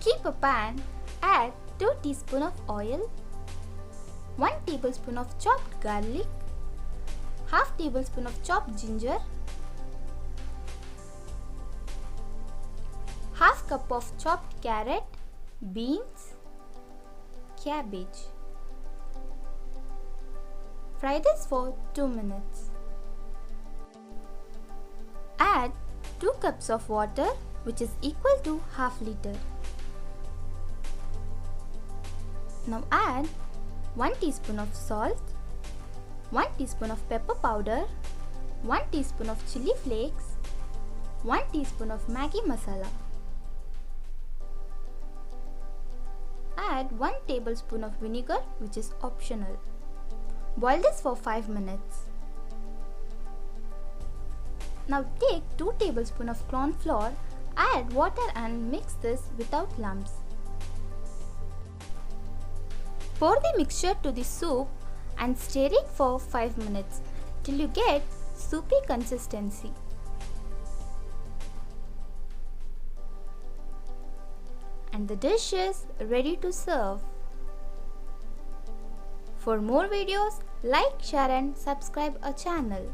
Keep a pan, add 2 teaspoons of oil, 1 tablespoon of chopped garlic, half tablespoon of chopped ginger, half cup of chopped carrot, beans, cabbage. Fry this for 2 minutes. Add 2 cups of water, which is equal to half liter. Now add 1 teaspoon of salt, 1 teaspoon of pepper powder, 1 teaspoon of chili flakes, 1 teaspoon of maggi masala. Add 1 tablespoon of vinegar, which is optional. Boil this for 5 minutes. Now take 2 tablespoons of corn flour, add water and mix this without lumps. Pour the mixture to the soup and stir it for 5 minutes till you get soupy consistency. And the dish is ready to serve. For more videos, like, share and subscribe our channel.